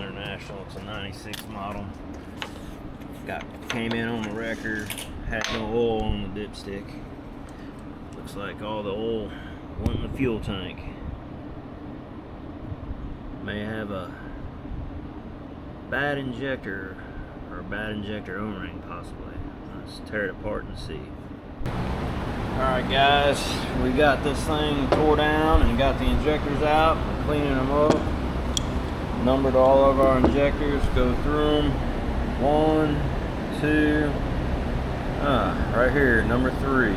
International. It's a 96 model. Came in on the wrecker, had no oil on the dipstick. Looks like all the oil went in the fuel tank. May have a bad injector or a bad injector O-ring possibly. Let's tear it apart and see. Alright guys, we got this thing tore down and got the injectors out. We're cleaning them up. Numbered all of our injectors, go through them. 1, 2, right here, number 3.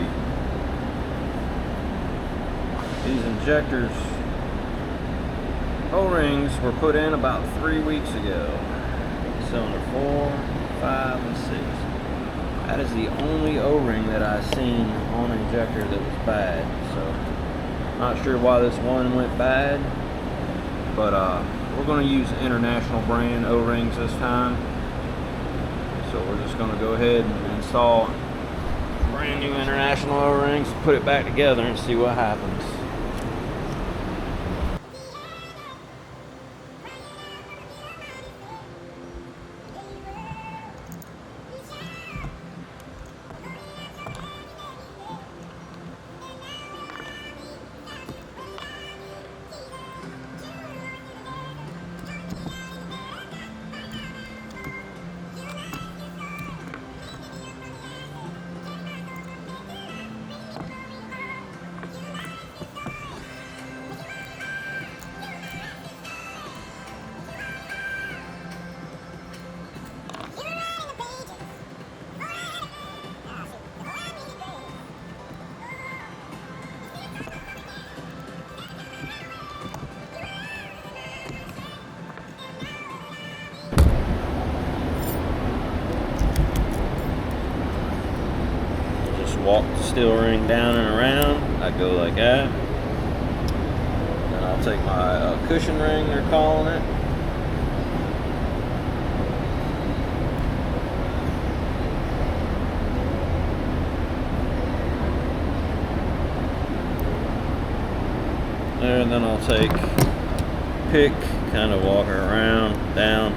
These injectors O-rings were put in about 3 weeks ago. Cylinder 4, 5, and 6. That is the only O-ring that I've seen on an injector that was bad. So, not sure why this one went bad, but we're going to use International brand O-rings this time. So we're just going to go ahead and install brand new International O-rings, put it back together, and see what happens. Walk the steel ring down and around. I go like that. Then I'll take my cushion ring, they're calling it. There, and then I'll take pick, kind of walk her around, down.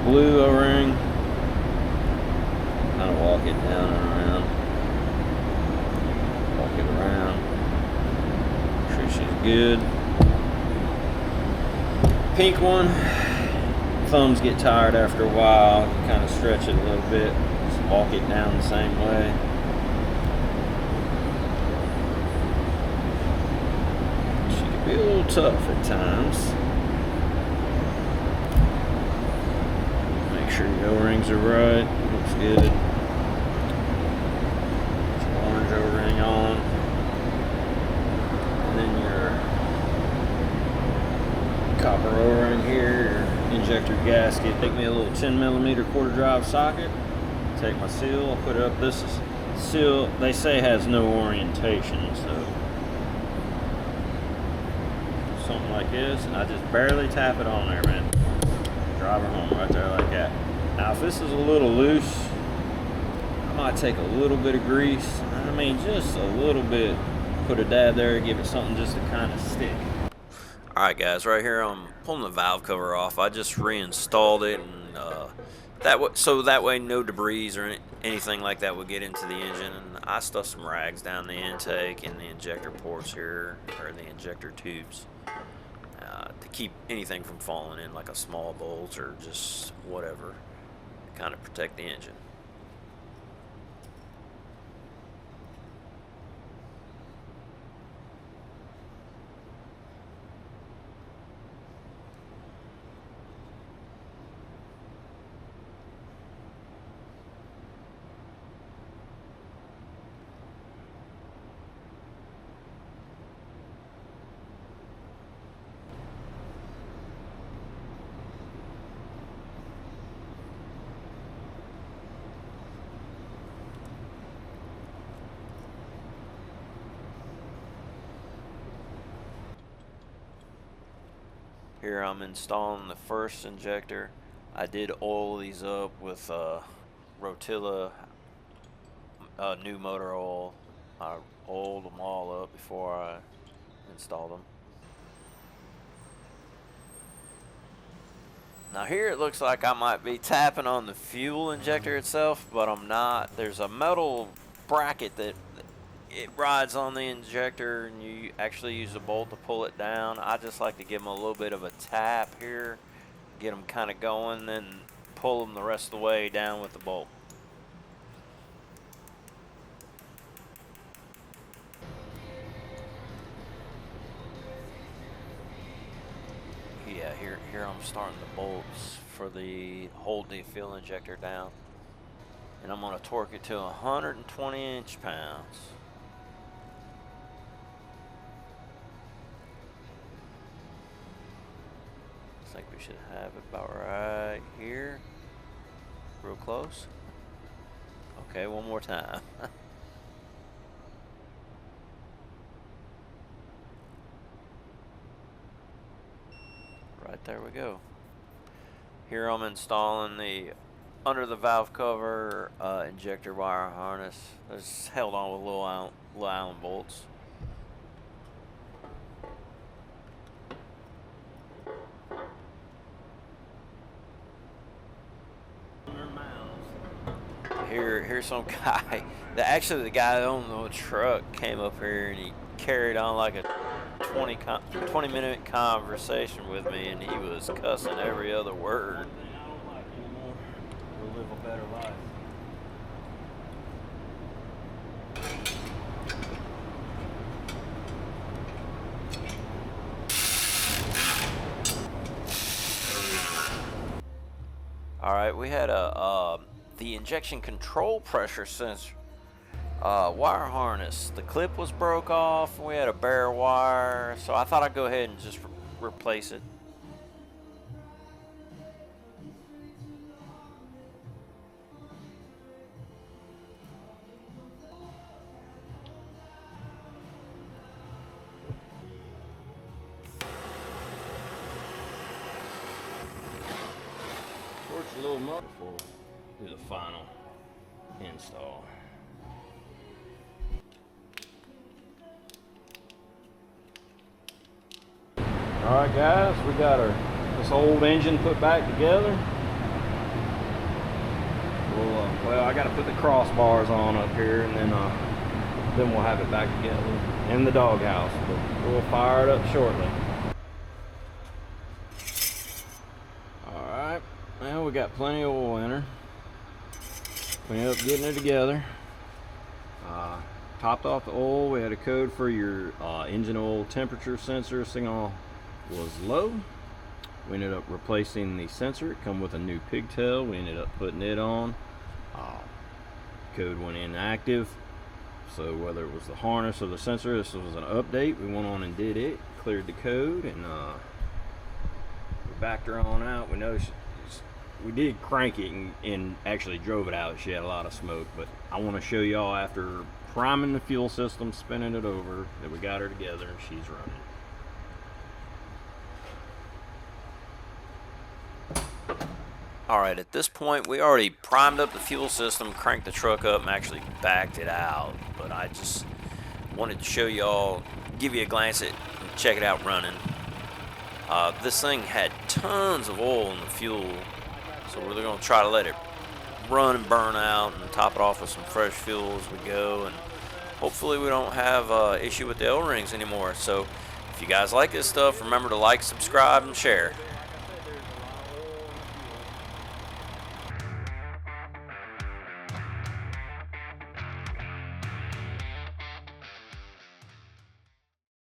Blue O-ring, kind of walk it down and around, walk it around, make sure she's good. Pink one, thumbs get tired after a while, kind of stretch it a little bit, just walk it down the same way. She can be a little tough at times. Sure your O-rings are right. Looks good. Orange O-ring on. And then your copper O-ring here, your injector gasket. Take me a little 10mm quarter drive socket. Take my seal, I'll put it up. This is seal, they say has no orientation, so something like this, and I just barely tap it on there, man. Drive her home right there like that. Now if this is a little loose, I might take a little bit of grease. I mean, just a little bit. Put a dab there, give it something just to kind of stick. Alright guys, right here I'm pulling the valve cover off. I just reinstalled it, and that way no debris or anything like that would get into the engine. And I stuffed some rags down the intake and the injector ports here, or the injector tubes. To keep anything from falling in, like a small bolt or just whatever, to kind of protect the engine. Here I'm installing the first injector. I did oil these up with Rotilla new motor oil. I oiled them all up before I installed them. Now here it looks like I might be tapping on the fuel injector itself, but I'm not. There's a metal bracket that it rides on the injector, and you actually use a bolt to pull it down. I just like to give them a little bit of a tap here, get them kind of going, then pull them the rest of the way down with the bolt. Yeah, here I'm starting the bolts for the hold the fuel injector down, and I'm going to torque it to 120 inch-pounds. I think we should have it about right here, real close. Okay, one more time. Right there we go. Here I'm installing the under the valve cover injector wire harness. It's held on with little Allen bolts. Here's some guy. Actually, the guy that owned the truck came up here and he carried on like a 20-minute conversation with me, and he was cussing every other word. We'll live a better life. All right, we had the injection control pressure sensor wire harness. The clip was broke off. We had a bare wire, so I thought I'd go ahead and just replace it. Torch a little more before we do the final install. Alright guys, we got this old engine put back together. Well, I got to put the crossbars on up here, and then we'll have it back together in the doghouse. But we'll fire it up shortly. Alright, well, we got plenty of oil in her. We ended up getting it together. Topped off the oil. We had a code for your engine oil temperature sensor. Signal was low. We ended up replacing the sensor. It come with a new pigtail. We ended up putting it on. Code went inactive, so whether it was the harness or the sensor, this was an update. We went on and did it, cleared the code, and we backed her on out. We noticed we did crank it and actually drove it out. She had a lot of smoke, but I want to show y'all after priming the fuel system, spinning it over, that we got her together and she's running. Alright, at this point we already primed up the fuel system, cranked the truck up, and actually backed it out. But I just wanted to show y'all, give you a glance at, check it out running. This thing had tons of oil in the fuel, so we're going to try to let it run and burn out and top it off with some fresh fuel as we go. And hopefully we don't have an issue with the O-rings anymore. So if you guys like this stuff, remember to like, subscribe, and share.